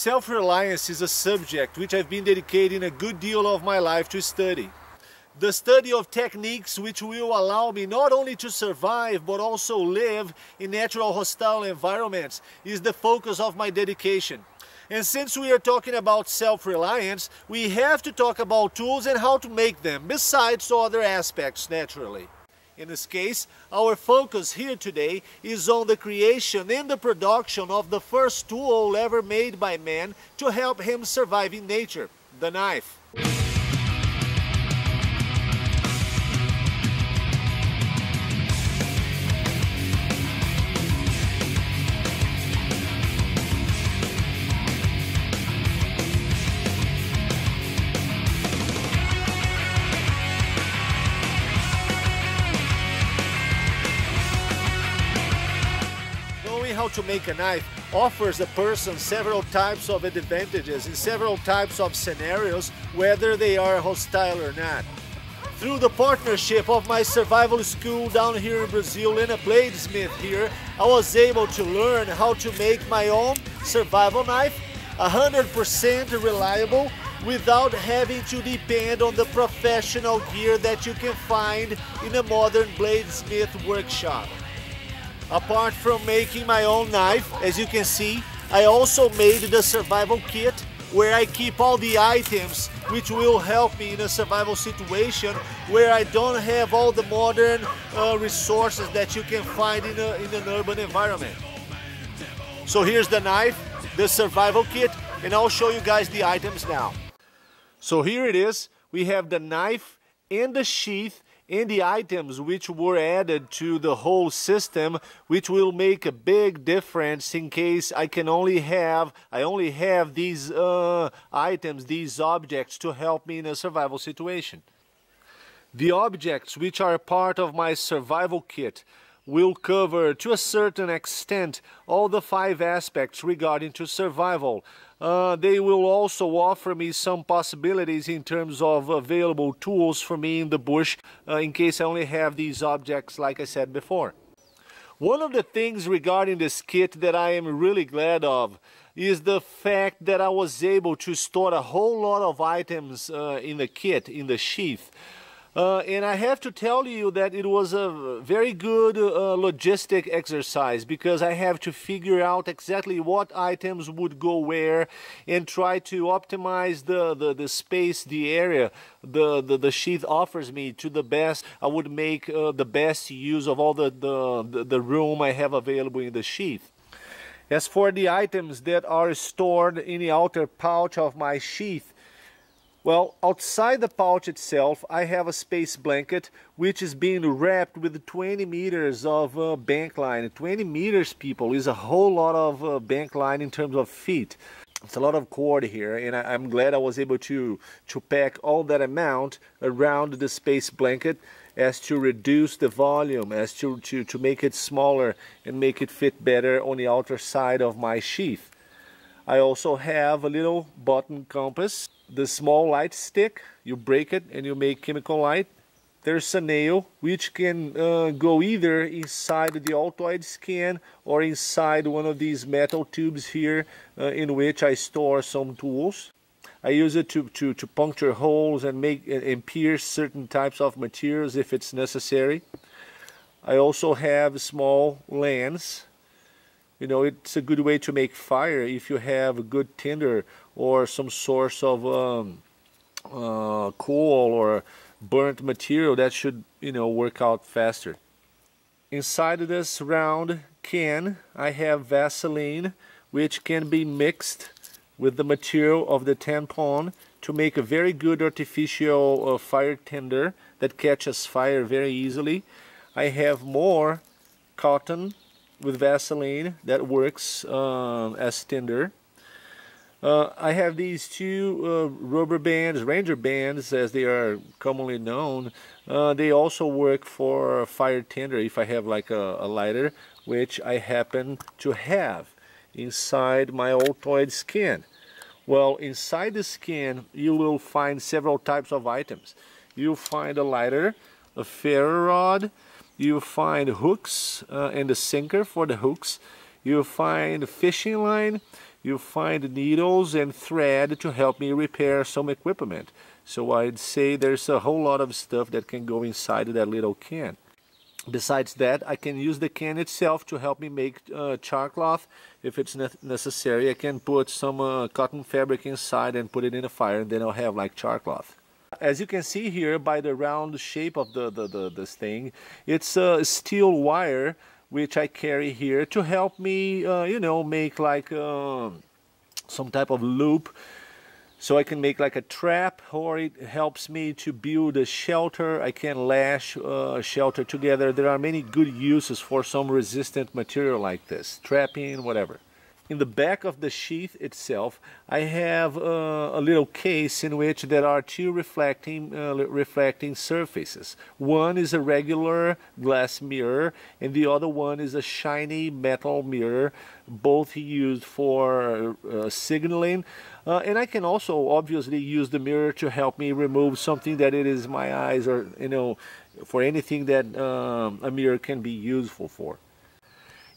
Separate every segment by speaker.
Speaker 1: Self-reliance is a subject which I've been dedicating a good deal of my life to study. The study of techniques which will allow me not only to survive but also live in natural hostile environments is the focus of my dedication. And since we are talking about self-reliance, we have to talk about tools and how to make them, besides other aspects naturally. In this case, our focus here today is on the creation and the production of the first tool ever made by man to help him survive in nature, the knife. How to make a knife offers a person several types of advantages in several types of scenarios, whether they are hostile or not. Through the partnership of my survival school down here in Brazil and a bladesmith here, I was able to learn how to make my own survival knife 100% reliable without having to depend on the professional gear that you can find in a modern bladesmith workshop. Apart from making my own knife, as you can see, I also made the survival kit where I keep all the items which will help me in a survival situation where I don't have all the modern resources that you can find in an urban environment. So here's the knife, the survival kit, and I'll show you guys the items now. So here it is. We have the knife and the sheath and the items which were added to the whole system, which will make a big difference in case I only have these items, these objects to help me in a survival situation. The objects which are part of my survival kit will cover to a certain extent all the 5 aspects regarding to survival. They will also offer me some possibilities in terms of available tools for me in the bush in case I only have these objects like I said before. One of the things regarding this kit that I am really glad of is the fact that I was able to store a whole lot of items in the kit, in the sheath. And I have to tell you that it was a very good logistic exercise because I have to figure out exactly what items would go where and try to optimize the space, the area the sheath offers me to the best. I would make the best use of all the room I have available in the sheath. As for the items that are stored in the outer pouch of my sheath, well, outside the pouch itself, I have a space blanket which is being wrapped with 20 meters of bank line. 20 meters, people, is a whole lot of bank line in terms of feet. It's a lot of cord here, and I'm glad I was able to pack all that amount around the space blanket as to reduce the volume, as to make it smaller and make it fit better on the outer side of my sheath. I also have a little button compass. The small light stick, you break it and you make chemical light. There's a nail which can go either inside the Altoid skin or inside one of these metal tubes here in which I store some tools. I use it to puncture holes and pierce certain types of materials if it's necessary. I also have a small lens. You know, it's a good way to make fire if you have a good tinder or some source of coal or burnt material that should, you know, work out faster. Inside of this round can, I have Vaseline, which can be mixed with the material of the tampon to make a very good artificial fire tinder that catches fire very easily. I have more cotton with Vaseline that works as tinder. I have these 2 rubber bands, ranger bands as they are commonly known. They also work for fire tinder if I have like a lighter, which I happen to have inside my Altoid skin. Well, inside the skin you will find several types of items. You'll find a lighter, a ferro rod, you find hooks and a sinker for the hooks. you find fishing line, you find needles and thread to help me repair some equipment. So I'd say there's a whole lot of stuff that can go inside that little can. Besides that, I can use the can itself to help me make char cloth. If it's necessary, I can put some cotton fabric inside and put it in a fire, and then I'll have like char cloth. As you can see here by the round shape of this thing, it's a steel wire which I carry here to help me, you know, make like some type of loop. So I can make like a trap, or it helps me to build a shelter. I can lash a shelter together. There are many good uses for some resistant material like this, trapping, whatever. In the back of the sheath itself, I have a little case in which there are two reflecting surfaces. One is a regular glass mirror, and the other one is a shiny metal mirror, both used for signaling. And I can also obviously use the mirror to help me remove something that it is my eyes, or, you know, for anything that a mirror can be useful for.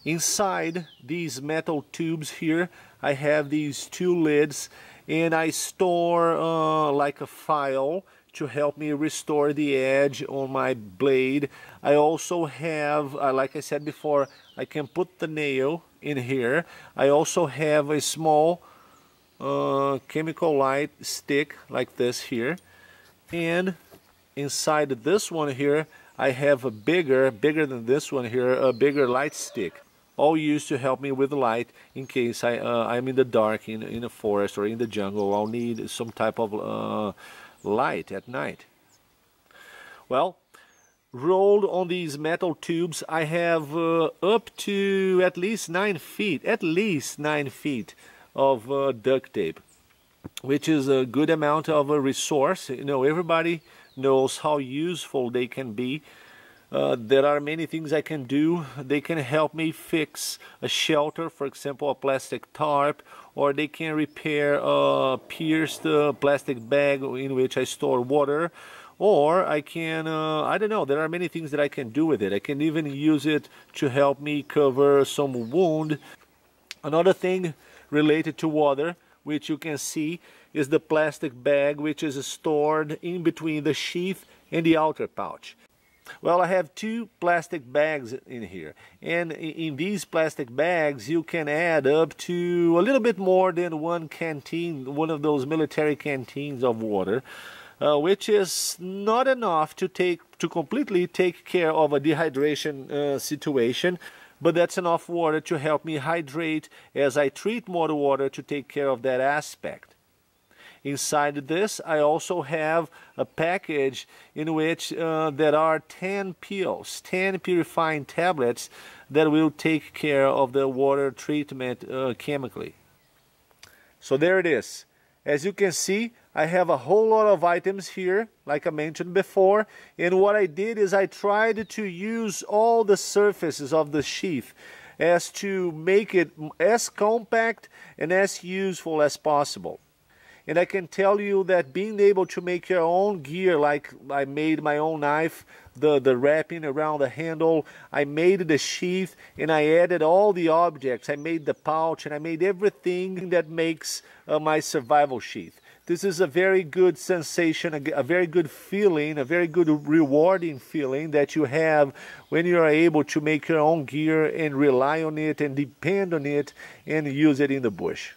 Speaker 1: Inside these metal tubes here, I have these two lids, and I store like a file to help me restore the edge on my blade. I also have, like I said before, I can put the nail in here. I also have a small chemical light stick like this here, and inside this one here I have a bigger than this one here, a bigger light stick, all used to help me with light in case I'm in the dark in a forest or in the jungle. I'll need some type of light at night. Well, rolled on these metal tubes, I have up to at least 9 feet of duct tape, which is a good amount of a resource. You know, everybody knows how useful they can be. There are many things I can do. They can help me fix a shelter, for example, a plastic tarp, or they can repair a pierced plastic bag in which I store water, or I can, I don't know, there are many things that I can do with it. I can even use it to help me cover some wound. Another thing related to water, which you can see, is the plastic bag which is stored in between the sheath and the outer pouch. Well, I have 2 plastic bags in here, and in these plastic bags you can add up to a little bit more than one canteen, one of those military canteens of water, which is not enough to completely take care of a dehydration situation, but that's enough water to help me hydrate as I treat more water to take care of that aspect. Inside this, I also have a package in which there are 10 pills, 10 purifying tablets that will take care of the water treatment chemically. So there it is. As you can see, I have a whole lot of items here, like I mentioned before, and what I did is I tried to use all the surfaces of the sheath as to make it as compact and as useful as possible. And I can tell you that being able to make your own gear, like I made my own knife, the wrapping around the handle, I made the sheath, and I added all the objects. I made the pouch, and I made everything that makes my survival sheath. This is a very good sensation, a very good feeling, a very good rewarding feeling that you have when you are able to make your own gear and rely on it and depend on it and use it in the bush.